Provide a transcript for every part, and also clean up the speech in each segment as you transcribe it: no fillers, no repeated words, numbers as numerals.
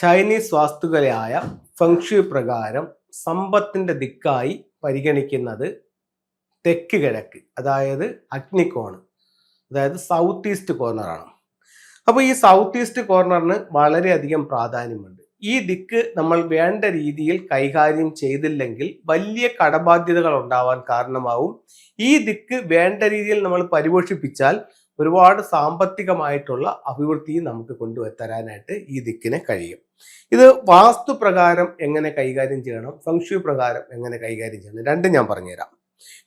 Chinese വാസ്തുകലയായ feng shui പ്രകാരം സമ്പത്തിന്റെ ദിക്കായി പരിഗണിക്കുന്നത് തെക്ക് കിഴക്ക്, അതായത് അഗ്നികോണ്, അതായത് സൗത്ത് ഈസ്റ്റ് കോർണറാണ്. അപ്പോൾ ഈ സൗത്ത് ഈസ്റ്റ് കോർണറിന് വളരെയധികം പ്രാധാന്യമുണ്ട്. ഈ ദിക്ക് നമ്മൾ വേണ്ട രീതിയിൽ കൈകാര്യം ചെയ്തില്ലെങ്കിൽ വലിയ കടബാധ്യതകൾ ഉണ്ടാവാൻ കാരണമാവും. ഈ ദിക്ക് വേണ്ട രീതിയിൽ നമ്മൾ പരിപോഷിപ്പിച്ചാൽ ഒരുപാട് സാമ്പത്തികമായിട്ടുള്ള അഭിവൃദ്ധി നമുക്ക് കൊണ്ടുവരാനായിട്ട് ഈ ദിക്കിനെ കഴിയും. ഇത് വാസ്തു പ്രകാരം എങ്ങനെ കൈകാര്യം ചെയ്യണം, ഫെങ്ഷു പ്രകാരം എങ്ങനെ കൈകാര്യം ചെയ്യണം, രണ്ടും ഞാൻ പറഞ്ഞുതരാം.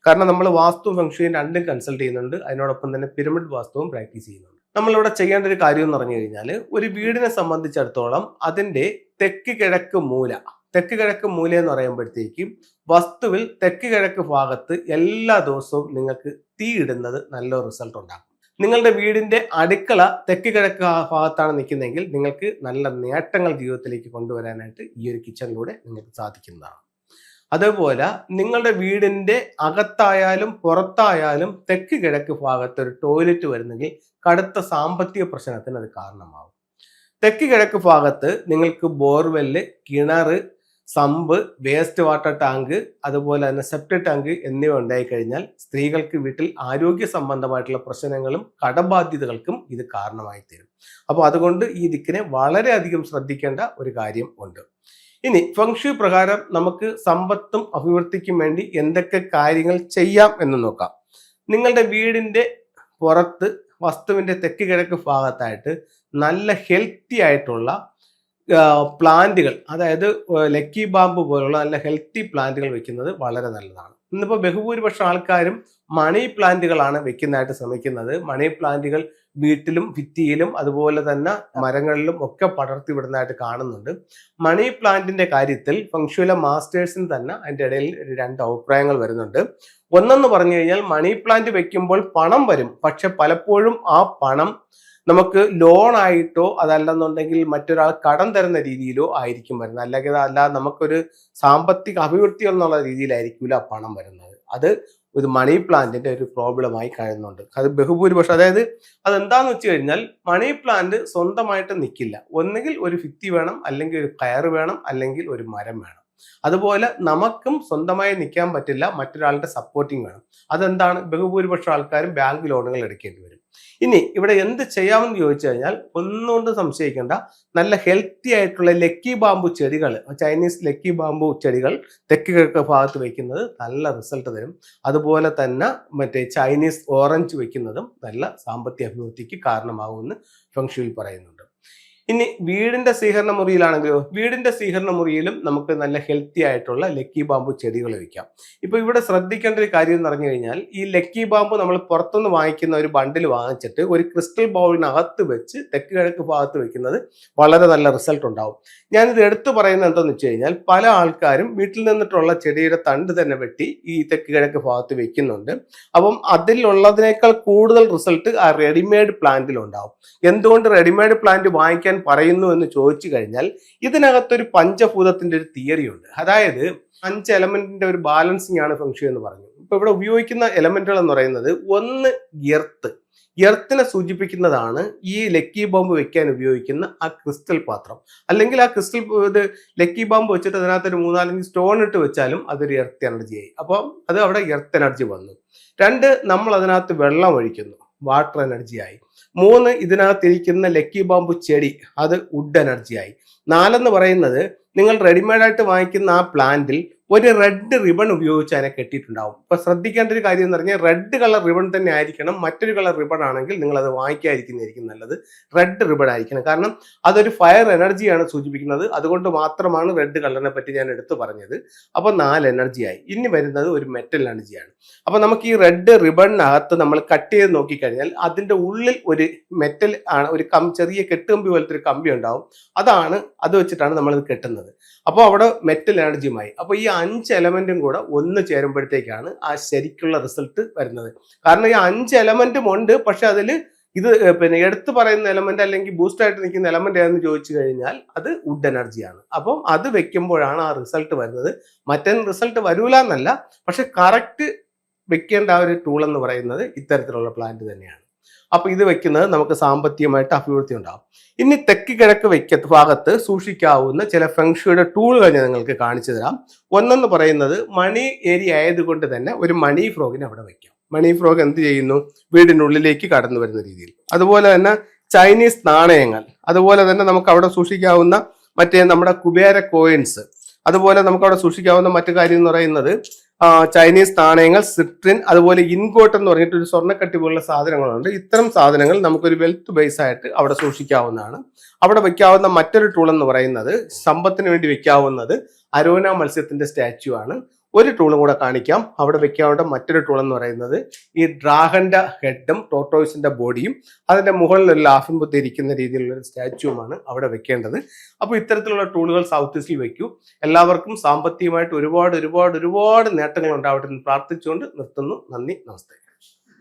കാരണം നമ്മൾ വാസ്തു ഫെങ്ഷുയും രണ്ടും കൺസൾട്ട് ചെയ്യുന്നുണ്ട്, അതിനോടൊപ്പം തന്നെ പിരമിഡ് വാസ്തുവും പ്രാക്ടീസ് ചെയ്യുന്നുണ്ട്. നമ്മളിവിടെ ചെയ്യേണ്ട ഒരു കാര്യം എന്ന് പറഞ്ഞു കഴിഞ്ഞാൽ, ഒരു വീടിനെ സംബന്ധിച്ചിടത്തോളം അതിന്റെ തെക്ക് കിഴക്ക് മൂല എന്ന് പറയുമ്പോഴത്തേക്കും വസ്തുവിൽ തെക്ക് കിഴക്ക് ഭാഗത്ത് എല്ലാ ദിവസവും നിങ്ങൾക്ക് തീ ഇടുന്നത് നല്ല റിസൾട്ട് ഉണ്ടാകും. നിങ്ങളുടെ വീടിന്റെ അടുക്കള തെക്ക് കിഴക്ക് ഭാഗത്താണ് നിൽക്കുന്നതെങ്കിൽ നിങ്ങൾക്ക് നല്ല നേട്ടങ്ങൾ ജീവിതത്തിലേക്ക് കൊണ്ടുവരാനായിട്ട് ഈ ഒരു കിച്ചണിലൂടെ നിങ്ങൾക്ക് സാധിക്കുന്നതാണ്. അതുപോലെ നിങ്ങളുടെ വീടിന്റെ അകത്തായാലും പുറത്തായാലും തെക്ക് കിഴക്ക് ഭാഗത്ത് ഒരു ടോയ്ലറ്റ് വരുന്നെങ്കിൽ കടുത്ത സാമ്പത്തിക പ്രശ്നത്തിന് അത് കാരണമാകും. തെക്ക് കിഴക്ക് ഭാഗത്ത് നിങ്ങൾക്ക് ബോർവെല്ല്, കിണറ്, സമ്പ്, വേസ്റ്റ് വാട്ടർ ടാങ്ക്, അതുപോലെ തന്നെ സെപ്റ്റിക് ടാങ്ക് എന്നിവ ഉണ്ടായിക്കഴിഞ്ഞാൽ സ്ത്രീകൾക്ക് വീട്ടിൽ ആരോഗ്യ സംബന്ധമായിട്ടുള്ള പ്രശ്നങ്ങളും കടബാധ്യതകൾക്കും ഇത് കാരണമായി തീരും. അപ്പോൾ അതുകൊണ്ട് ഈ ദിക്കിനെ വളരെയധികം ശ്രദ്ധിക്കേണ്ട ഒരു കാര്യം ഉണ്ട്. ഇനി ഫെങ്ഷു പ്രകാരം നമുക്ക് സമ്പത്തും അഭിവൃദ്ധിക്കും വേണ്ടി എന്തൊക്കെ കാര്യങ്ങൾ ചെയ്യാം എന്ന് നോക്കാം. നിങ്ങളുടെ വീടിന്റെ പുറത്ത് വസ്തുവിന്റെ തെക്ക് കിഴക്ക് ഭാഗത്തായിട്ട് നല്ല ഹെൽത്തി ആയിട്ടുള്ള പ്ലാന്റുകൾ, അതായത് ലക്കി ബാമ്പു പോലുള്ള നല്ല ഹെൽത്തി പ്ലാന്റുകൾ വെക്കുന്നത് വളരെ നല്ലതാണ്. ഇന്നിപ്പോൾ ബഹുഭൂരിപക്ഷം ആൾക്കാരും മണി പ്ലാന്റുകളാണ് വെക്കുന്നതായിട്ട് ശ്രമിക്കുന്നത്. മണി പ്ലാന്റുകൾ വീട്ടിലും ഭിത്തിയിലും അതുപോലെ തന്നെ മരങ്ങളിലും ഒക്കെ പടർത്തി വിടുന്നതായിട്ട് കാണുന്നുണ്ട്. മണി പ്ലാന്റിന്റെ കാര്യത്തിൽ ഫെങ്ഷുയിലെ മാസ്റ്റേഴ്സിന് തന്നെ അതിൻ്റെ ഇടയിൽ രണ്ട് അഭിപ്രായങ്ങൾ വരുന്നുണ്ട്. ഒന്നെന്ന് പറഞ്ഞു കഴിഞ്ഞാൽ, മണി പ്ലാന്റ് വെക്കുമ്പോൾ പണം വരും, പക്ഷെ പലപ്പോഴും ആ പണം നമുക്ക് ലോൺ ആയിട്ടോ അതല്ലെന്നുണ്ടെങ്കിൽ മറ്റൊരാൾ കടം തരുന്ന രീതിയിലോ ആയിരിക്കും വരുന്നത്. അല്ലാതെ നമുക്കൊരു സാമ്പത്തിക അഭിവൃദ്ധി എന്നുള്ള രീതിയിലായിരിക്കില്ല പണം വരുന്നത്. അത് ഒരു മണി പ്ലാന്റിന്റെ ഒരു പ്രോബ്ലമായി കഴിയുന്നുണ്ട്. അത് ബഹുഭൂരിപക്ഷം, അതായത് അതെന്താന്ന് വെച്ച് കഴിഞ്ഞാൽ, മണി പ്ലാന്റ് സ്വന്തമായിട്ട് നിൽക്കില്ല. ഒന്നുകിൽ ഒരു ഭിത്തി വേണം, അല്ലെങ്കിൽ ഒരു കയറ് വേണം, അല്ലെങ്കിൽ ഒരു മരം വേണം. അതുപോലെ നമുക്കും സ്വന്തമായി നിൽക്കാൻ പറ്റില്ല, മറ്റൊരാളുടെ സപ്പോർട്ടിങ് വേണം. അതെന്താണ്, ബഹുഭൂരിപക്ഷം ആൾക്കാരും ബാങ്ക് ലോണുകൾ എടുക്കേണ്ടി വരും. ഇനി ഇവിടെ എന്ത് ചെയ്യാമെന്ന് ചോദിച്ചു കഴിഞ്ഞാൽ, ഒന്നുകൊണ്ട് സംശയിക്കേണ്ട, നല്ല ഹെൽത്തി ആയിട്ടുള്ള ലക്കി ബാമ്പു ചെടികൾ, ചൈനീസ് ലക്കി ബാമ്പു ചെടികൾ തെക്ക് കിഴക്ക് ഭാഗത്ത് വെക്കുന്നത് നല്ല റിസൾട്ട് തരും. അതുപോലെ തന്നെ മറ്റേ ചൈനീസ് ഓറഞ്ച് വെക്കുന്നതും നല്ല സാമ്പത്തിക അഭിവൃദ്ധിക്ക് കാരണമാകുമെന്ന് ഫെങ്ഷുയിൽ പറയുന്നുണ്ട്. ഇനി വീടിന്റെ സ്വീകരണ മുറിയിലാണെങ്കിലോ, വീടിന്റെ സ്വീകരണ മുറിയിലും നമുക്ക് നല്ല ഹെൽത്തി ആയിട്ടുള്ള ലക്കി ബാമ്പു ചെടികൾ വെക്കാം. ഇപ്പൊ ഇവിടെ ശ്രദ്ധിക്കേണ്ട ഒരു കാര്യം എന്ന് പറഞ്ഞു കഴിഞ്ഞാൽ, ഈ ലക്കി ബാമ്പു നമ്മൾ പുറത്തുനിന്ന് വാങ്ങിക്കുന്ന ഒരു ബണ്ടിൽ വാങ്ങിച്ചിട്ട് ഒരു ക്രിസ്റ്റൽ ബൗളിനകത്ത് വെച്ച് തെക്ക് കിഴക്ക് ഭാഗത്ത് വെക്കുന്നത് വളരെ നല്ല റിസൾട്ട് ഉണ്ടാവും. ഞാനിത് എടുത്തു പറയുന്നത് എന്താണെന്ന് വെച്ച് കഴിഞ്ഞാൽ, പല ആൾക്കാരും വീട്ടിൽ നിന്നിട്ടുള്ള ചെടിയുടെ തണ്ട് തന്നെ വെട്ടി ഈ തെക്ക് കിഴക്ക് ഭാഗത്ത് വെക്കുന്നുണ്ട്. അപ്പം അതിലുള്ളതിനേക്കാൾ കൂടുതൽ റിസൾട്ട് ആ റെഡിമെയ്ഡ് പ്ലാന്റിൽ ഉണ്ടാവും. എന്തുകൊണ്ട് റെഡിമെയ്ഡ് പ്ലാന്റ് വാങ്ങിക്കാൻ പറയുന്നു എന്ന് ചോദിച്ചു കഴിഞ്ഞാൽ, ഇതിനകത്തൊരു പഞ്ചഭൂതത്തിന്റെ ഒരു തിയറി ഉണ്ട്. അതായത് 5 എലമെന്റിന്റെ ഒരു ബാലൻസിങ് ആണ് ഫെങ്ഷു എന്ന് പറഞ്ഞു. ഇപ്പൊ ഇവിടെ ഉപയോഗിക്കുന്ന എലമെന്റുകൾ എന്ന് പറയുന്നത്, ഒന്ന് എർത്തിനെ സൂചിപ്പിക്കുന്നതാണ് ഈ ലക്കി ബോംബ് വെക്കാൻ ഉപയോഗിക്കുന്ന ആ ക്രിസ്റ്റൽ പാത്രം, അല്ലെങ്കിൽ ആ ക്രിസ്റ്റൽ ലക്കി ബോംബ് വെച്ചിട്ട് അതിനകത്ത് ഒരു 3-4 സ്റ്റോൺ ഇട്ട് വെച്ചാലും അതൊരു എർത്ത് എനർജി ആയി. അപ്പോൾ അത് അവിടെ എർത്ത് എനർജി വന്നു. 2, നമ്മൾ അതിനകത്ത് വെള്ളം ഒഴിക്കുന്നു, വാട്ടർ എനർജി ആയി. 3, ഇതിനകത്തിരിക്കുന്ന ലക്കി ബാമ്പു ചെടി, അത് വുഡ് എനർജി ആയി. 4 എന്ന് പറയുന്നത്, നിങ്ങൾ റെഡിമെയ്ഡായിട്ട് വാങ്ങിക്കുന്ന ആ പ്ലാന്റിൽ ഒരു റെഡ് റിബൺ ഉപയോഗിച്ച് അതിനെ കെട്ടിയിട്ടുണ്ടാവും. ഇപ്പൊ ശ്രദ്ധിക്കേണ്ട ഒരു കാര്യം എന്ന് പറഞ്ഞാൽ, റെഡ് കളർ റിബൺ തന്നെ ആയിരിക്കണം. മറ്റൊരു കളർ റിബൺ ആണെങ്കിൽ നിങ്ങൾ അത് വാങ്ങിക്കാതിരിക്കുന്നതായിരിക്കും നല്ലത്. റെഡ് റിബൺ ആയിരിക്കണം, കാരണം അതൊരു ഫയർ എനർജിയാണ് സൂചിപ്പിക്കുന്നത്. അതുകൊണ്ട് മാത്രമാണ് റെഡ് കളറിനെ പറ്റി ഞാൻ എടുത്തു പറഞ്ഞത്. അപ്പൊ 4 എനർജിയായി. ഇനി വരുന്നത് ഒരു മെറ്റൽ എനർജിയാണ്. അപ്പൊ നമുക്ക് ഈ റെഡ് റിബണിനകത്ത് നമ്മൾ കട്ട് ചെയ്ത് നോക്കിക്കഴിഞ്ഞാൽ, അതിന്റെ ഉള്ളിൽ ഒരു മെറ്റൽ ആണ്, ഒരു ചെറിയ കെട്ടുകമ്പി പോലത്തെ ഒരു കമ്പി ഉണ്ടാവും. അത് വെച്ചിട്ടാണ് നമ്മൾ ഇത് കെട്ടുന്നത്. അപ്പോൾ അവിടെ മെറ്റൽ എനർജിയുമായി. അപ്പൊ ഈ 5 എലമെന്റും കൂടെ ഒന്ന് ചേരുമ്പോഴത്തേക്കാണ് ആ ശരിക്കുള്ള റിസൾട്ട് വരുന്നത്. കാരണം ഈ 5 എലമെന്റും ഉണ്ട്, പക്ഷെ അതിൽ ഇത് പിന്നെ എടുത്തു പറയുന്ന എലമെന്റ് അല്ലെങ്കിൽ ബൂസ്റ്റ് ആയിട്ട് നിൽക്കുന്ന എലമെന്റ് ഏതെന്ന് ചോദിച്ചു കഴിഞ്ഞാൽ അത് വുഡ് എനർജിയാണ്. അപ്പം അത് വെക്കുമ്പോഴാണ് ആ റിസൾട്ട് വരുന്നത്. മറ്റേ റിസൾട്ട് വരൂല എന്നല്ല, പക്ഷെ കറക്റ്റ് വെക്കേണ്ട ആ ഒരു ടൂൾ എന്ന് പറയുന്നത് ഇത്തരത്തിലുള്ള പ്ലാന്റ് തന്നെയാണ്. അപ്പൊ ഇത് വെക്കുന്നത് നമുക്ക് സാമ്പത്തികമായിട്ട് അഭിവൃദ്ധി ഉണ്ടാകും. ഇനി തെക്ക് കിഴക്ക് ഭാഗത്ത് സൂക്ഷിക്കാവുന്ന ചില ഫെങ്ഷുയുടെ ടൂളുകൾ ഞാൻ നിങ്ങൾക്ക് കാണിച്ചു തരാം. ഒന്നെന്ന് പറയുന്നത് മണി ഏരിയ ആയതുകൊണ്ട് തന്നെ ഒരു മണി ഫ്രോഗിനെ അവിടെ വെക്കാം. മണി ഫ്രോഗ് എന്ത് ചെയ്യുന്നു? വീടിനുള്ളിലേക്ക് കടന്നു വരുന്ന രീതിയിൽ. അതുപോലെ തന്നെ ചൈനീസ് നാണയങ്ങൾ, അതുപോലെ തന്നെ നമുക്ക് അവിടെ സൂക്ഷിക്കാവുന്ന മറ്റേ നമ്മുടെ കുബേര കോയിൻസ്, അതുപോലെ നമുക്ക് അവിടെ സൂക്ഷിക്കാവുന്ന മറ്റു കാര്യം എന്ന് പറയുന്നത് ചൈനീസ് നാണയങ്ങൾ, സിട്രിൻ, അതുപോലെ ഇൻഗോട്ട് എന്ന് പറഞ്ഞിട്ട് ഒരു സ്വർണ്ണക്കട്ടി പോലുള്ള സാധനങ്ങളുണ്ട്. ഇത്തരം സാധനങ്ങൾ നമുക്കൊരു വെൽത്ത് ബേസ് ആയിട്ട് അവിടെ സൂക്ഷിക്കാവുന്നതാണ്. അവിടെ വെക്കാവുന്ന മറ്റൊരു ടൂൾ എന്ന് പറയുന്നത് സമ്പത്തിന് വേണ്ടി വെക്കാവുന്നത് അരോന മത്സ്യത്തിന്റെ സ്റ്റാച്യു ആണ്. ഒരു ടൂളും കൂടെ കാണിക്കാം. അവിടെ വെക്കാവുന്ന മറ്റൊരു ടൂൾ എന്ന് പറയുന്നത് ഈ ഡ്രാഗന്റെ ഹെഡും ടോർട്ടോയ്സിന്റെ ബോഡിയും അതിന്റെ മുകളിൽ ഒരു ലാഫിംഗ് ബുദ്ധ ഇരിക്കുന്ന രീതിയിലുള്ള ഒരു സ്റ്റാച്യുമാണ് അവിടെ വെക്കേണ്ടത്. അപ്പോൾ ഇത്തരത്തിലുള്ള ടൂളുകൾ സൗത്ത് ഈസ്റ്റിൽ വെക്കൂ. എല്ലാവർക്കും സാമ്പത്തികമായിട്ട് ഒരുപാട് ഒരുപാട് ഒരുപാട് നേട്ടങ്ങൾ ഉണ്ടാവട്ടെ എന്ന് പ്രാർത്ഥിച്ചുകൊണ്ട് നിർത്തുന്നു. നന്ദി, നമസ്തേ.